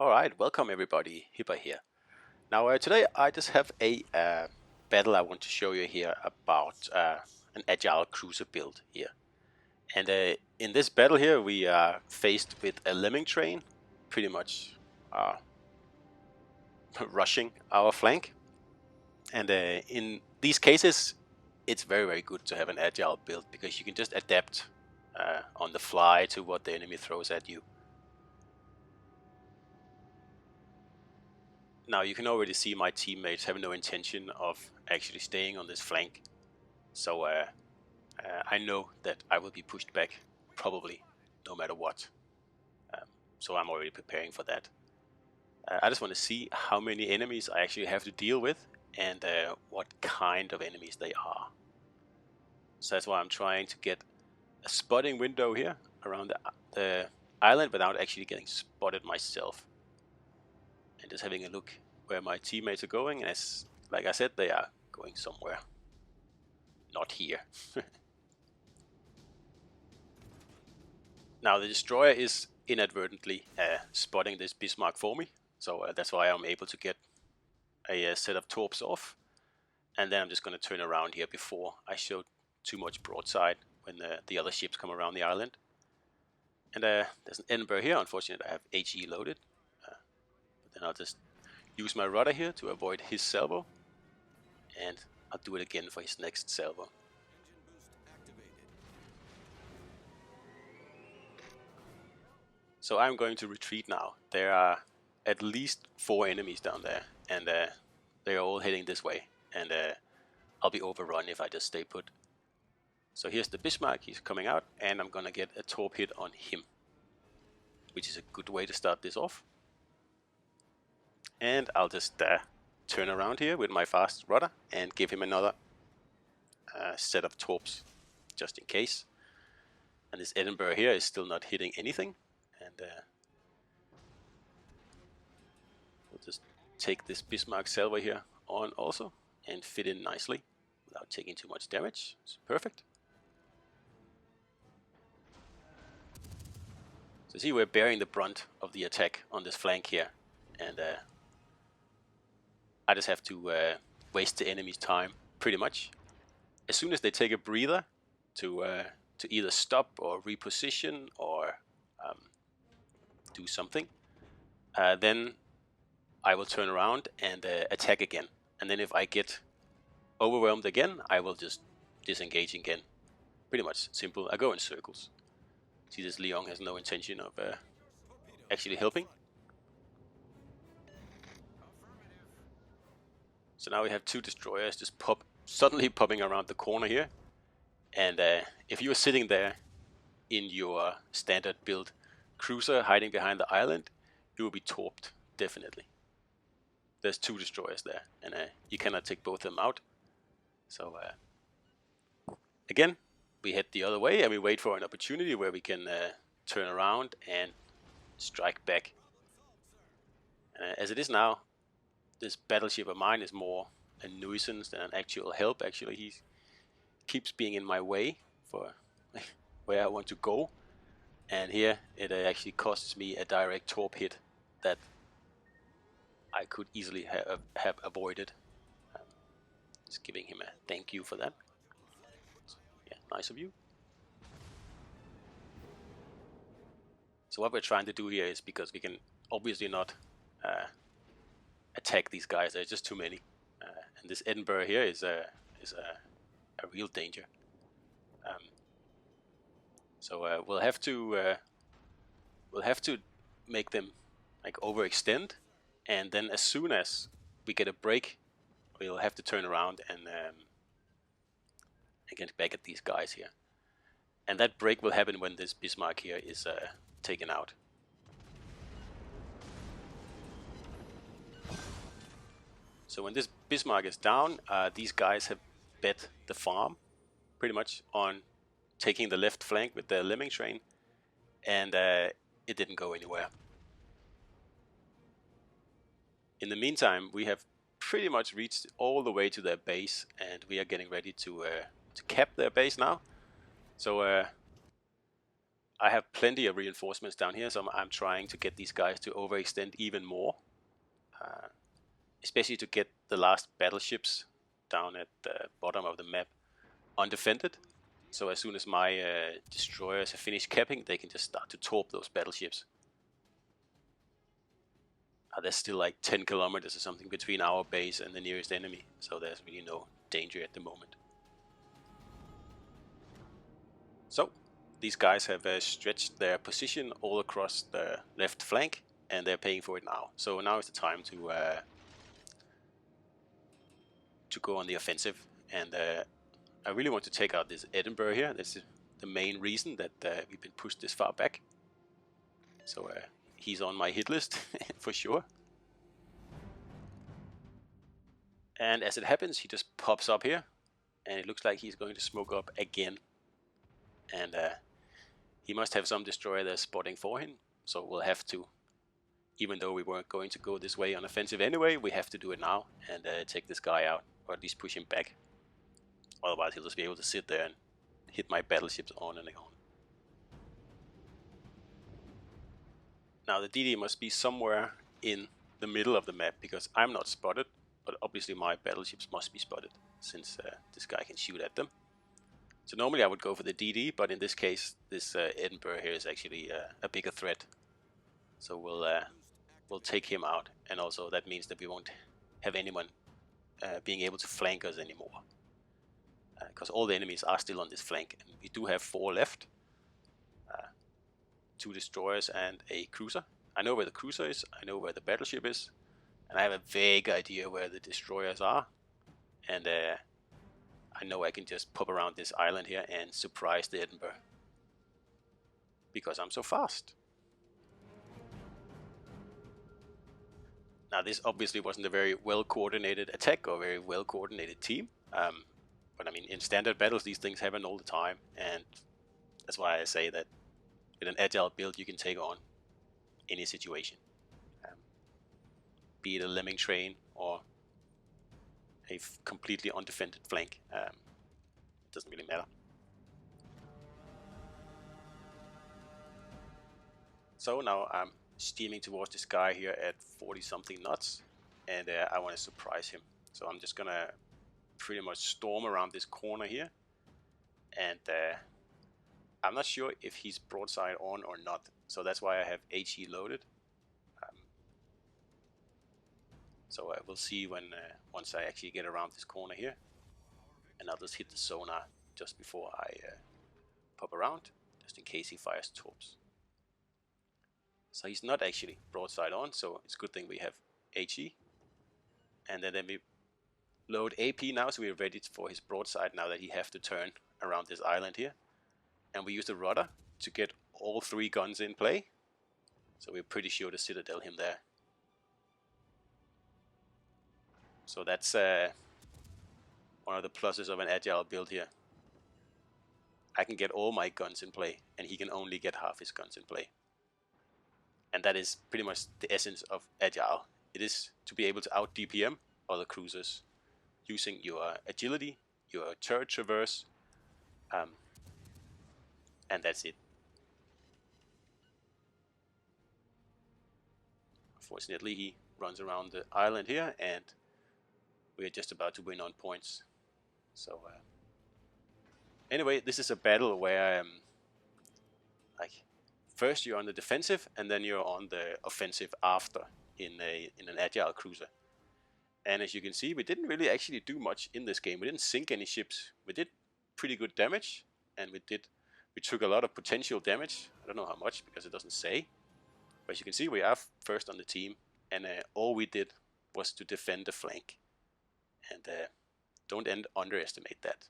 Alright, welcome everybody, Hipper here. Now today I just have a battle I want to show you here about an Agile cruiser build here. And in this battle here we are faced with a Lemming train, pretty much rushing our flank. And in these cases it's very good to have an Agile build because you can just adapt on the fly to what the enemy throws at you. Now you can already see my teammates have no intention of actually staying on this flank. So I know that I will be pushed back, probably, no matter what. So I'm already preparing for that. I just want to see how many enemies I actually have to deal with and what kind of enemies they are. So that's why I'm trying to get a spotting window here around the island without actually getting spotted myself. And just having a look where my teammates are going, as like I said, they are going somewhere. Not here. Now the destroyer is inadvertently spotting this Bismarck for me, so that's why I'm able to get a set of torps off. And then I'm just going to turn around here before I show too much broadside when the other ships come around the island. And there's an Edinburgh here. Unfortunately I have HE loaded, but then I'll just use my rudder here to avoid his salvo, and I'll do it again for his next salvo. So I'm going to retreat now. There are at least 4 enemies down there, and they're all heading this way, and I'll be overrun if I just stay put. So here's the Bismarck, he's coming out, and I'm gonna get a torp hit on him, which is a good way to start this off. And I'll just turn around here with my fast rudder and give him another set of torps, just in case. And this Edinburgh here is still not hitting anything, and we'll just take this Bismarck salvo here on also and fit in nicely without taking too much damage. It's perfect. So see, we're bearing the brunt of the attack on this flank here, and I just have to waste the enemy's time pretty much. As soon as they take a breather to either stop or reposition or do something, then I will turn around and attack again. And then if I get overwhelmed again, I will just disengage again. Pretty much simple. I go in circles. See, this Leon has no intention of actually helping. So now we have 2 destroyers just suddenly popping around the corner here. And if you are sitting there in your standard build cruiser hiding behind the island, you will be torped, definitely. There's 2 destroyers there, and you cannot take both of them out. So again, we head the other way and we wait for an opportunity where we can turn around and strike back. As it is now, this battleship of mine is more a nuisance than an actual help. Actually, he keeps being in my way for where I want to go, and here it actually costs me a direct torp hit that I could easily have avoided. Just giving him a thank you for that. So, yeah, nice of you. So what we're trying to do here is, because we can obviously not attack these guys, there's just too many, and this Edinburgh here is a real danger. So we'll have to make them like overextend, and then as soon as we get a break, we'll have to turn around and get back at these guys here. And that break will happen when this Bismarck here is taken out. So when this Bismarck is down, these guys have bet the farm pretty much on taking the left flank with the Lemming train, and it didn't go anywhere. In the meantime, we have pretty much reached all the way to their base, and we are getting ready to cap their base now. So I have plenty of reinforcements down here, so I'm trying to get these guys to overextend even more, especially to get the last battleships down at the bottom of the map undefended. So as soon as my destroyers have finished capping, they can just start to torp those battleships. There's still like 10 kilometers or something between our base and the nearest enemy, so there's really no danger at the moment. So these guys have stretched their position all across the left flank, and they're paying for it now. So now is the time to go on the offensive, and I really want to take out this Edinburgh here. That's the main reason that we've been pushed this far back. So he's on my hit list for sure. And as it happens, he just pops up here, and it looks like he's going to smoke up again. And he must have some destroyer that's spotting for him, so we'll have to, even though we weren't going to go this way on offensive anyway, we have to do it now and take this guy out, or at least push him back. Otherwise he'll just be able to sit there and hit my battleships on and on. Now the DD must be somewhere in the middle of the map, because I'm not spotted, but obviously my battleships must be spotted, since this guy can shoot at them. So normally I would go for the DD, but in this case this Edinburgh here is actually a bigger threat. So we'll take him out, and also that means that we won't have anyone being able to flank us anymore, because all the enemies are still on this flank, and we do have 4 left. 2 destroyers and a cruiser. I know where the cruiser is, I know where the battleship is, and I have a vague idea where the destroyers are, and I know I can just pop around this island here and surprise the Edinburgh, because I'm so fast. Now this obviously wasn't a very well coordinated attack or very well coordinated team, but I mean, in standard battles these things happen all the time, and that's why I say that with an agile build you can take on any situation, be it a Lemming train or a completely undefended flank. It doesn't really matter. So now I'm steaming towards this guy here at 40 something knots, and I want to surprise him. So I'm just gonna pretty much storm around this corner here, and I'm not sure if he's broadside on or not, so that's why I have HE loaded. So we'll see when once I actually get around this corner here, and I'll just hit the sonar just before I pop around, just in case he fires torps. So he's not actually broadside on, so it's a good thing we have HE. And then we load AP now, so we're ready for his broadside now that he have to turn around this island here. And we use the rudder to get all 3 guns in play, so we're pretty sure to citadel him there. So that's one of the pluses of an agile build here. I can get all my guns in play, and he can only get half his guns in play. And that is pretty much the essence of agile. It is to be able to out DPM other cruisers using your agility, your turret traverse, and that's it. Unfortunately, he runs around the island here, and we're just about to win on points. So anyway, this is a battle where like first you're on the defensive, and then you're on the offensive after in an agile cruiser. And as you can see, we didn't really actually do much in this game. We didn't sink any ships. We did pretty good damage, and we took a lot of potential damage. I don't know how much, because it doesn't say. But as you can see, we are first on the team, and all we did was to defend the flank. And don't underestimate that.